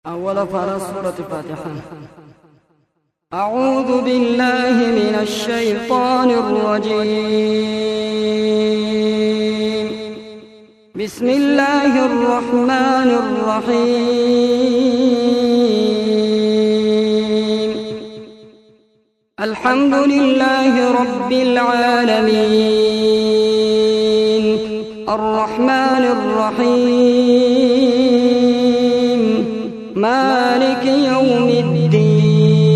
أول فرض سورة الفاتحة. أعوذ بالله من الشيطان الرجيم. بسم الله الرحمن الرحيم. الحمد لله رب العالمين الرحمن الرحيم مالك يوم الدين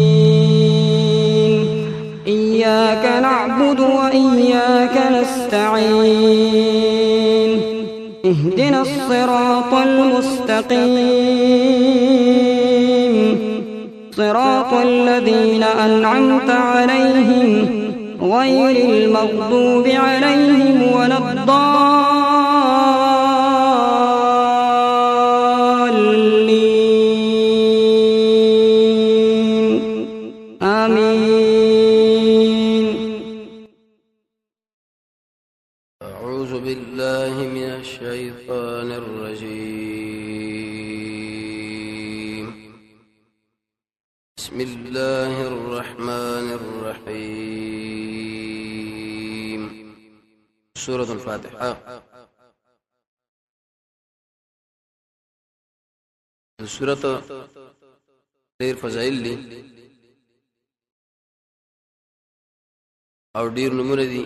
إياك نعبد وإياك نستعين اهدنا الصراط المستقيم صراط الذين أنعمت عليهم غير المغضوب عليهم ولا الضالين آمين. أعوذ بالله من الشيطان الرجيم. بسم الله الرحمن الرحيم. سورة الفاتحة. سورة ډېر فضائل دي او ډېر نمونه دي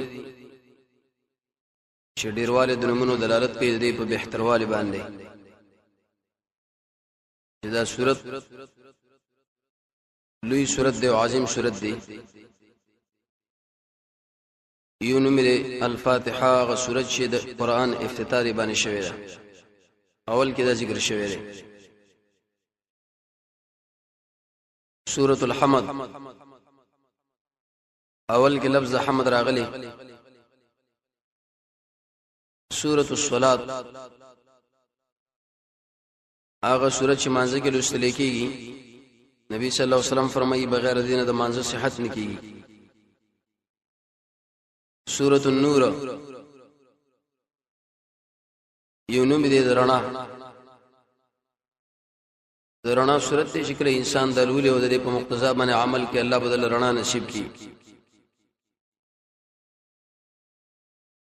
چې ډېرواله د نمونو دلالت کوي د په بهترواله باندې. دا سورت لوی سورت دی او عظیم سورت دی. یو نوم دی الفاتحه، غ سورت چې د قران افتتاح باندې شوی ده. اول کې دا ذکر شوی دی. سورۃ الحمد، اول کې لفظ حمد راغلی. سورۃ الصلاۃ، هغه سورت چې مانځه کې لوستل کېږي. نبی صلی الله علیه وسلم فرمایي بغیر دینه د مانځه صحت نه کېږي. سورۃ النور، یو نوم دی د رڼا. د رڼا سورت ته شکل انسان د لولې او د په مقتضا باندې عمل کې الله بدل رڼا نصیب کړي.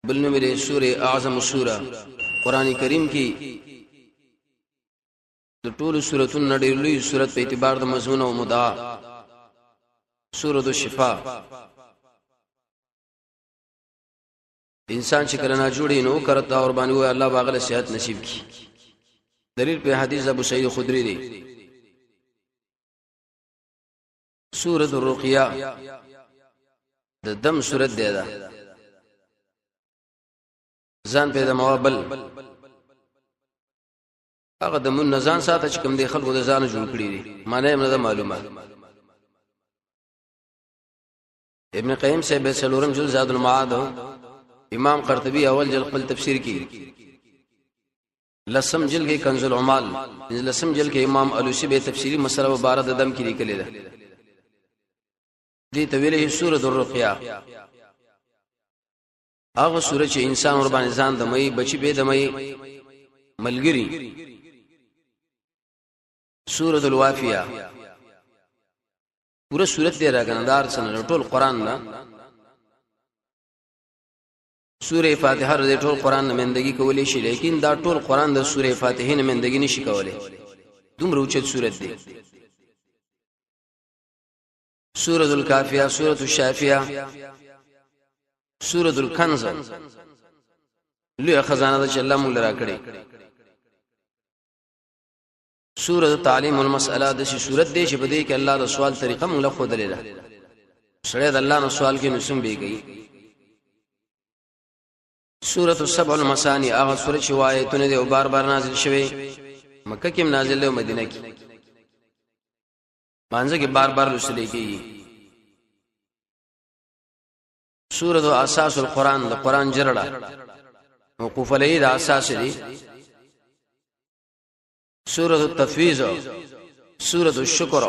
بل نوم دی سورې اعظم سوره. قران کریم کې د ټولو سورتونو ډېر لوی سورت په اعتبار د مضمون او مدعا. سورۃ الشفاء، انسان چې کله نه جوړي نو کرتا اور باندې وي الله باغله صحت نصیب کړي. دلیل په حدیث ابو سعید خدری دی. سورۃ الرقیہ د دم سورت دی. دا ځان پیدا موابل هغه د مون نزان ساته چې کوم دی خلکو د ځان جوړ کړی دي. معنی هم نه معلومه. ابن قیم صاحب سلورم جل زاد المعاد، امام قرطبی اول جل خپل تفسیر کی، لسم جل کې کنز العمال، لسم جل کې امام الوسی به تفسیری مسله مبارک د دم کې لیکلی ده. دې تویله سورۃ الرقیہ، هغه سورۃ چې انسان ور باندې ځان دمای بچی به دمای ملګری. سورۃ الوافیہ، پورا سورۃ دی راګندار سره ټول قران نه. سورہ فاتحه د ټول قران نمائندګي کولې شي، لیکن دا ټول قران د سورہ فاتحه نمائندګي نشي کولای. دومره اوچت سورۃ دی. سورۃ الکافیہ، سورۃ الشافیہ، سورۃ الکنز، لوی خزانه د الله موږ لرا کړی. سورۃ تعلیم المسأله د شي سورۃ دی چې په دې کې الله د سوال طریقه موږ له خو دلیدا. سره د الله نو سوال کې نسم بیږي. سورۃ السبع المثانی، هغه سورۃ چې آیتونه دي او بار بار نازل شوه. مکه کې نازل دی او مدینه کې. مانځه کې بار بار لوستل کېږي. سورۃ اساس القرآن، د قرآن جرړه موقوف علیه د اساس دي. سورۃ التفویض، سورۃ الشکر،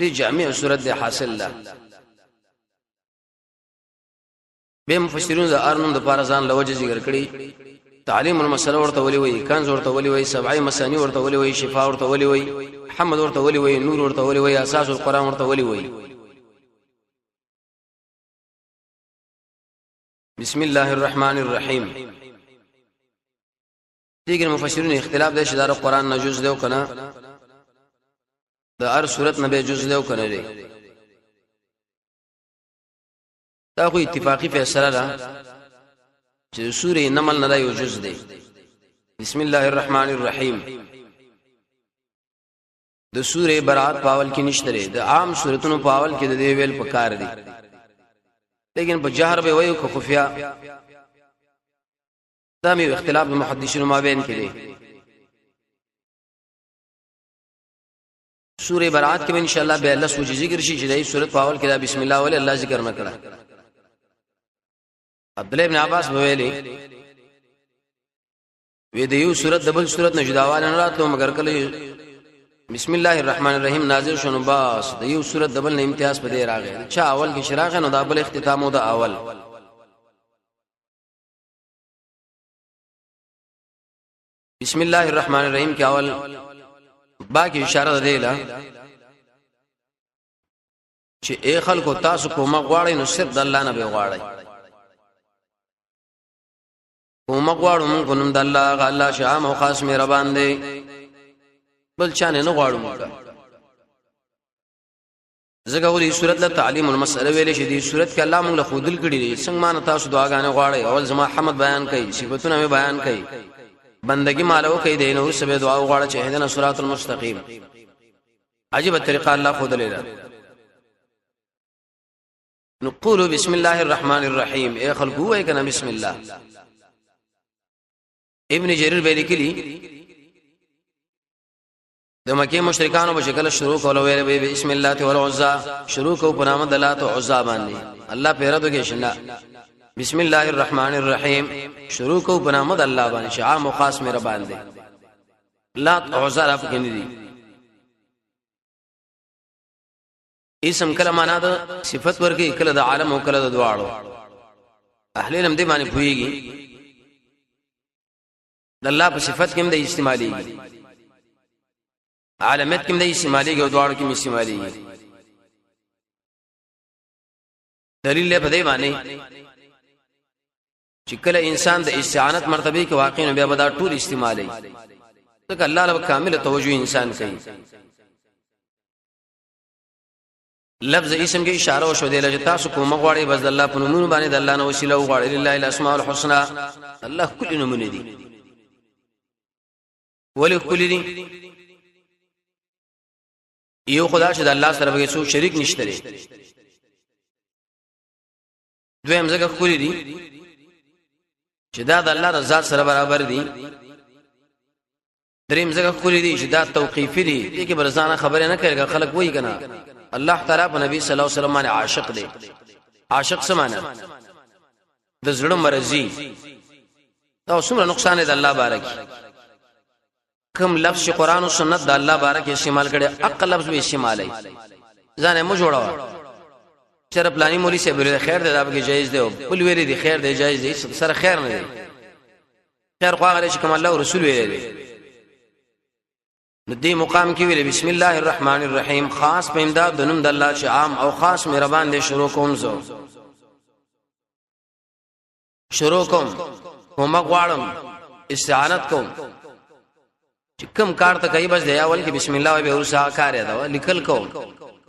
دې جامع سورۃ د حاصل ده. به مفسرون د ارنم د پارزان لوجه ذکر کړي تعلیم المسله ورته ولي وي، کنز ورته ولي وي، سبعی مسانی ورته ولي وي، شفاء ورته ولي وي، محمد ورته ولي وي، نور ورته ولي وي، اساس القرآن ورته ولي وي. بسم الله الرحمن الرحیم. دیگر مفسرین اختلاف دی چې دا قرآن نه جز دی او کنه د هر صورت نه به جز دی او کنه دی. دا خو اتفاقی فیصله ده چې سورې نمل نه یو جز دی. بسم الله الرحمن الرحیم د سورې برات پاول کې نشته لري، د عام سورتونو پاول کې د دې ویل پکار دي، لیکن په جهر به وایو که خفیا. دا مې اختلاف د محدثینو مابین کې دی. سورې برات کې ان شاء الله به الله سوچ ذکر شي چې دې سورۃ پاول کې دا بسم الله ول الله ذکر نه کړه. عبد الله ابن عباس ویلي وی د یو سورۃ دبل سورۃ نه جداواله نه راتلو مگر کله بسم الله الرحمن الرحیم نازل شونه باس د یو سورۃ دبل نه امتیاز په دې راغی. چا اول کې شراغه نو دا بل اختتام او دا اول. بسم الله الرحمن الرحیم کې اول باقي اشاره ده له چې اے خلکو تاسو کومه غواړئ نو صرف د الله نه به غواړئ. کومه غواړو مونږ نوم د الله الله شام او خاص مهربان دی، بل چانه نه غواړو مونږ. زګه ولې سورۃ له تعلیم المسأله ویلې شې دي سورۃ کې الله مونږ له خودل کړي دي څنګه مان تاسو دعاګانې غواړئ. اول زما حمد بیان کړي، صفاتونه مې بیان کړي، بندگی مالو کوي دین او سبه دعا وغواړه چې اهدنا الصراط المستقیم. عجیب طریقه الله خود لیدا. نقول بسم الله الرحمن الرحیم. اے خلقو وای کنه بسم الله. ابن جریر به لیکلی د مکه مشرکانو په شکل شروع کول ویل بسم الله والعزى، شروع کو په نام د الله او عزى باندې الله پیرا دغه شنه. بسم الله الرحمن الرحیم شروع کو په نام د الله باندې شعام او خاص مې ربان دي. لا عزر اپ کې دي اسم کله معنا د صفت ورګي کله د عالم او کله د دواړو. اهل علم دې باندې پويږي د الله په صفت کې هم د استعمالي، عالمیت کې هم د استعمالي او دواړو کې هم استعمالي. دلیل په دې باندې چې کله انسان د استعانت مرتبه کې واقع نه بیا به دا ټول استعمالي، ځکه الله له کامل توجه انسان کوي. لفظ اسم کې اشاره وشو دی چې تاسو کوم غواړئ بس الله په نومونو باندې د الله نو وسیله وغواړئ. لله الاسماء الحسنى، الله کل نومونه دي. ولی کل دي یو خدا چې د الله سره به څوک شریک نشته لري. دویم ځکه کل دي چې دا د الله رضا سره برابر دي. دریم ځکه کلی دي چې دا توقیفي دي، دې کې برزانه خبره نه کوي. خلک وایي کنه الله تعالی په نبی صلی الله علیه وسلم باندې عاشق دی. عاشق څه معنی؟ د زړه مرضی. دا څومره نقصان دی د الله بارک. کوم لفظ قرآن او سنت د الله بارک استعمال کړي اقل لفظ به استعمالي. ځان مو جوړاوه چر پلاني مولوی صاحب له خیر دی دا به جایز دی، بل ویری دی خیر دی جایز دی، سره خیر نه دی. خیر خو هغه چې کوم الله او رسول ویلي نو دې مقام کې ویل بسم الله الرحمن الرحیم خاص په امداد د نوم د الله چې عام او خاص مهربان دی. شروع کوم زه شروع کوم غواړم استعانت کوم چې کوم کار ته کوي بس دی اول کې بسم الله به ورسا کار دا لیکل کوم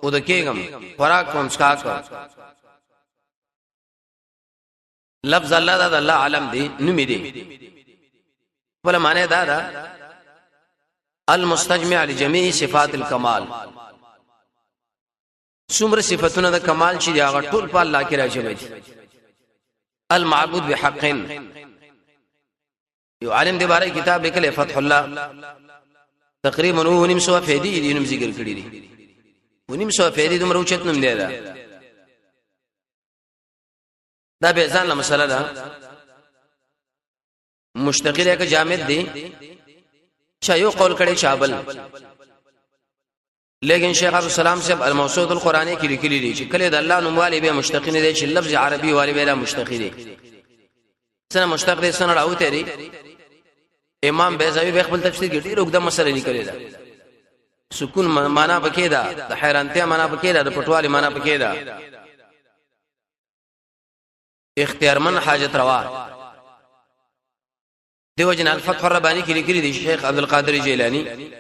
او د کېګم خوراک کوم څکا کوم. لفظ الله دا د الله علم دی نوم دی. بل معنی دا دا المستجمع لجميع صفات الكمال. څومره صفاتونه د کمال چې هغه ټول په الله کې راځي. المعبود بحق. یو عالم دی باره کتاب لیکلی فتح الله تقریبا 900 فیدی دي نوم ذکر کړی دي. 900 فیدی دومره اوچت نوم دی دا به ځان له مسله ده. مشتقل یک جامد دی چا یو قول کړي چابل، لیکن شیخ عبد السلام صاحب الموسوعه القرآنی کې لیکلي دي چې کله د الله نوم والی به مشتقین دي چې لفظ عربي والی به مشتقی دي. سره مشتق دې سره راوته لري امام بیزاوی به خپل تفسیر کې ډېر وګړه مسله لیکلې ده سکون معنا پکې ده د حیرانتیا معنا پکې ده د پټوالي معنا پکې ده اختیارمن حاجت روا دیو جن الفتح الربانی کې لیکلي دي شیخ عبد القادر جیلانی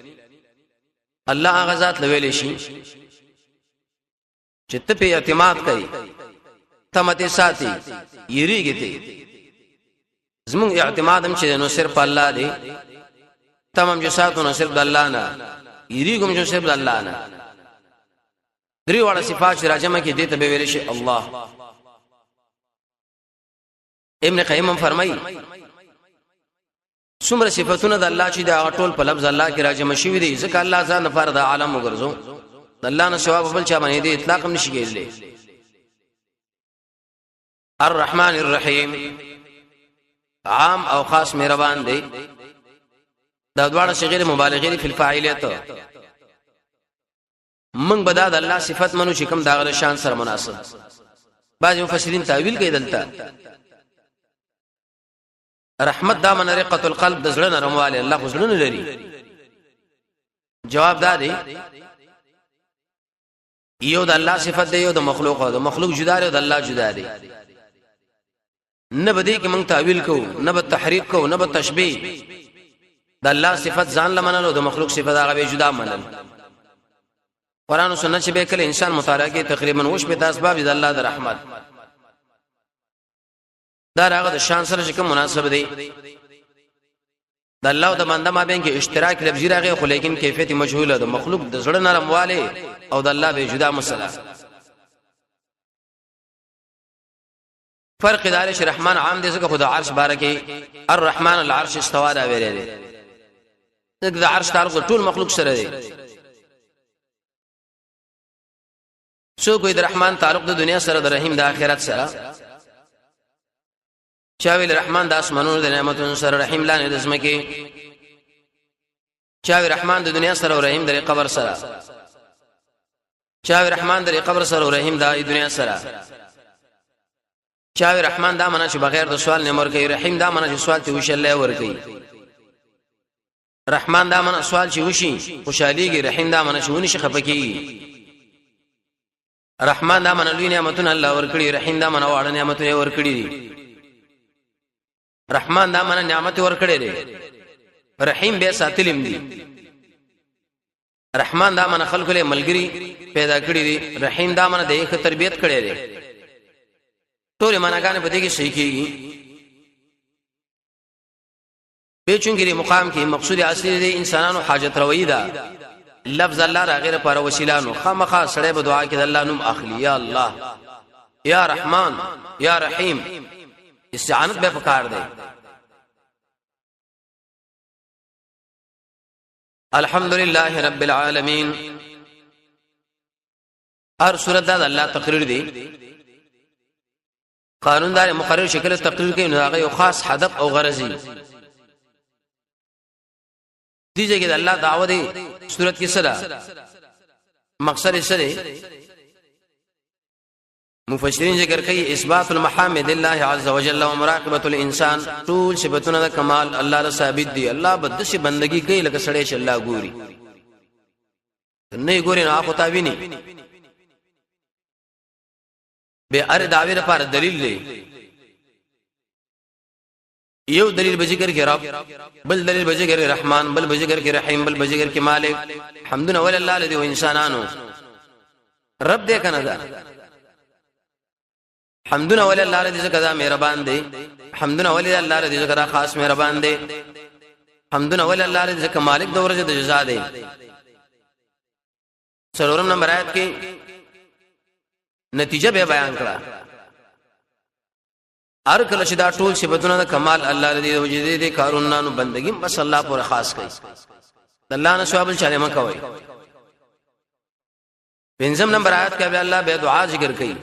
الله هغه ذات لویل شي چې ته په اعتماد کوي تمته ساتي یریږي ته زمون اعتماد هم چې نو صرف الله دی تمام جو ساتو نو صرف الله نه یریږم جو صرف الله نه درې واړه صفات راجمه کې دې ته به ویل شي الله ابن قیم فرمایي څومره صفاتونه د الله چې دا ټول په لفظ الله کې راجمه شوی دي ځکه الله ځان لپاره د عالم وګرځو د الله نه ثواب بل چا باندې دې اطلاق هم نشي کېدلی الرحمن الرحیم عام او خاص مهربان دی دا دواړه صيغه مبالغه فی الفاعلیت من بدا د الله صفات منو چې کوم داغه شان سره مناسب بعض مفسرین تعویل کوي دلته رحمت دا من رقه القلب د زړه نرمواله الله خو زړه لري جواب دا دی یو د الله صفات دی یو د مخلوق او د مخلوق جدا دی او د الله جدا دی نه بدی کې مونږ تعویل کوو نه به تحریف کوو نه به تشبیه د الله صفات ځان لمنلو د مخلوق صفات هغه به جدا منل قران او سنت چې به کله انسان مطالعه کوي تقریبا وش به اسباب د الله د رحمت دا هغه د شان سره چې کوم مناسب دی د الله او د بنده مابین کې اشتراک لفظي راغی خو لیکن کیفیت مجهوله د مخلوق د زړه نرمواله او د الله به جدا مسله فرق دار چې رحمان عام دي ځکه خدای عرش بارکه الرحمن العرش استوى دا ویلې دي ځکه د عرش تعلق ټول مخلوق سره دی څو کوئی د رحمان تعلق د دنیا سره د رحیم د آخرت سره چاویل رحمان د اسمانونو د نعمتونو سره رحیم لاندې د زمکه چاوی رحمان د دنیا سره او رحیم د قبر سره چاوی رحمان د قبر سره او رحیم د دنیا سره چاوی رحمان دا معنا چې بغیر د سوال نه مر کوي رحیم دا معنا چې سوال ته وشلې ور کوي رحمان دا معنا سوال چې وشي خوشاليږي رحیم دا معنا چې ونی شي خپکیږي رحمان دا معنا لوی نعمتونه الله ور کړی رحیم دا معنا واړه نعمتونه ور کړی دي رحمان دا معنا نعمت ور کړی دي رحیم به ساتلم دي رحمان دا معنا خلق له ملګری پیدا کړی دي رحیم دا معنا د یو تربيت کړی دي ټول معناګانې په دې کې صحیح کیږي به چونګری مقام کې مقصود اصلي دی انسانانو حاجت روي ده لفظ الله را غیر پر وسیله نو خامخا سره به دعا کې د الله نوم اخلي یا الله یا رحمان یا رحیم استعانت به پکار دی الحمدلله رب العالمین هر سورۃ د الله تقریر دی قانون دار مقرر شکل تقریر کوي نو هغه یو خاص هدف او غرض دی دیږي د الله دعوت دی صورت کې سره مقصد سره مفسرین ذکر کوي اثبات المحامد الله عز وجل ومراقبه الانسان ټول صفاتونه د کمال الله له ثابت دي الله بد شي بندگی کوي لکه سړی چې الله ګوري نه ګوري نه اخو تاویني به ار داوی لپاره دلیل دی یو دلیل به ذکر کې رب بل دلیل به ذکر رحمان بل به ذکر کې رحیم بل به ذکر کې مالک حمدنا ولله الذي وانسانانو رب دې کنه دا حمدنا ولله الذي ذکر مهربان دی حمدنا ولله الذي ذکر خاص مهربان دی حمدنا ولله الذي ذکر مالک د ورځې د جزا دی څلورم نمبر آیت کې نتیجه به بیان کړه هر کله چې دا ټول صفاتونه د کمال الله لري او جدي دي کارونو بندګي بس الله پر خاص کوي الله نه ثواب چاله ما کوي پنځم نمبر آیات کې به الله به دعا ذکر کوي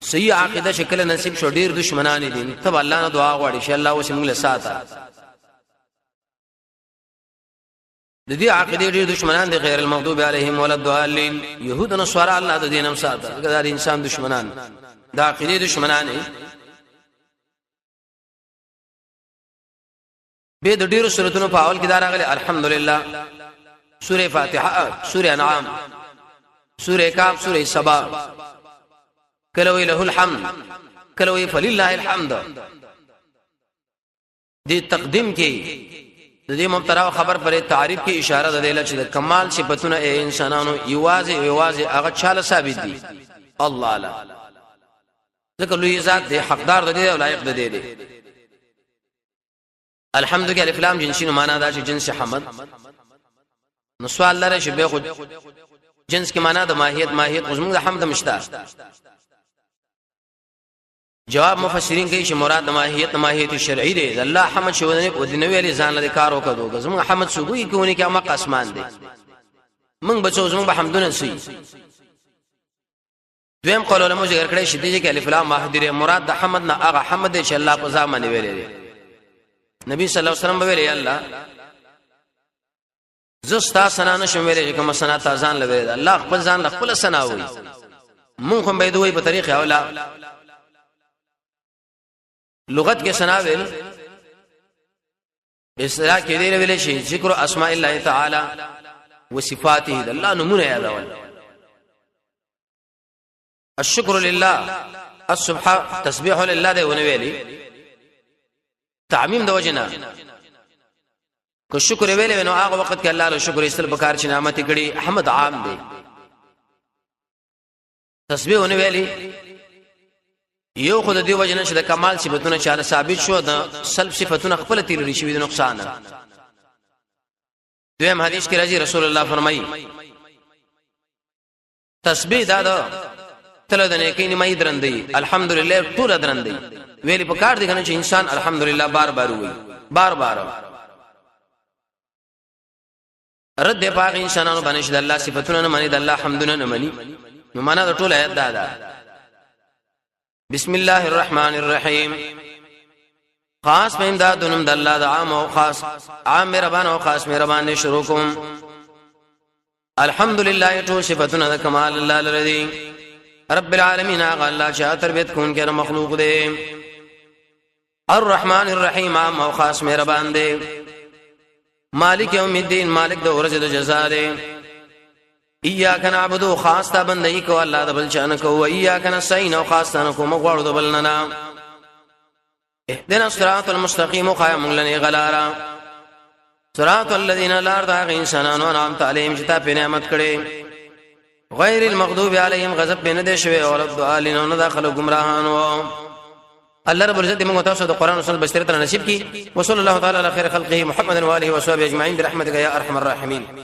صحیح عقیده شکل نصیب شو ډیر دشمنان دي تب الله نه دعا غواړي چې الله وسې موږ له ساته د دې عقیده ډیر دشمنان دي غیر المغضوب علیهم ولا الضالین يهود نصارا الله د دینم ساته دا انسان دشمنان دا عقیده دشمنان به د ډیرو سورتونو په اول کې دا راغلي الحمدلله، سوره فاتحه، سوره انعام، سوره کاف، سوره سبا، کله وی له الحمد، کله وی فلله الحمد. دې تقدیم کې د دې مبتدا خبر پر تعریف کې اشاره ده له چې د کمال صفاتونه اے انسانانو یوازې هغه چاله ثابت دي الله لا، ځکه لوی ذات دې حقدار ده او لایق ده دې. الحمد کې الف لام جنسي معنا دا چې جنس حمد. نو سوال لره چې به خو جنس کې معنا د ماهیت زموږ د حمد مشته. جواب مفسرین کوي چې مراد د ماهیت شرعي دی. الله حمد شونه او د نوې لسان له کار وکړو. زموږ حمد سوګي کوي کې ما قسمان دي. موږ بچو زموږ به حمدونه سي. دویم قول علماء ذکر کړی چې دې کې الف لام ماهدره مراد د حمد نه هغه حمد چې الله په ځامن ویلي. نبی صلی الله علیه وسلم ویلي الله زستا سنا نشم ویلي کوم سنا تازان لوي الله خپل ځان خپل سنا وي. مونږ هم به دوی په طریقې اوله لغت کې سنا ویل اصطلاح کې دی ویل شي ذکر اسماء الله تعالی وصفاته الله نمونه یادول. الشکر لله، السبح تسبیح لله دی ونه ویلي تعمیم د وجنا. کو شکر ویلې نو هغه وخت کې الله له شکر ایستل بکار چې نعمت کړي. حمد عام دی. تسبیح ونه ویلي یو خود دی وجنا چې د کمال صفاتونه چاله ثابت شو د سلب صفاتونه خپل تیر لري شي د نقصان. دویم حدیث کې راځي رسول الله فرمایي تسبیح دا تل د نیکی نیمه درندې الحمدلله ټول درندې ویلي په کار دي کنه چې انسان الحمدلله بار بار وي بار رد پاک انسانانو باندې چې د الله صفاتونه نه مانی د الله حمدونه نه مانی. نو معنا د ټول آیات دا بسم الله الرحمن الرحیم. خاص په امداد نوم د الله د عام او خاص، عام مهربان او خاص مهربان شروع کوم. الحمدلله ټول صفاتونه د کمال الله لري. رب العالمین هغه الله چې تربیت کون کې مخلوق دی. الرحمن الرحیم عام او خاص مهربان دی. مالک یوم الدین مالک د ورځې د جزا دی. ایاک نعبد خاص تا بندګي کو الله د بل چانه کو و ایاک نستعين او خاص تنه کو مغواړو د بل نه. اهدنا الصراط المستقيم قائم لنا غلارا صراط الذين لا يرضى انسانانو انعمت عليهم چې تا په نعمت کړي غیر المغضوب عليهم غضب بنه دي شوی او الضالين نو داخله گمراهانو. الله رب العزت موږ تاسو د قران او سنت بشریت نصیب کړي. وصلی الله تعالی علی خیر خلقه محمد و علیه و صحبه اجمعین برحمتک یا ارحم الراحمین.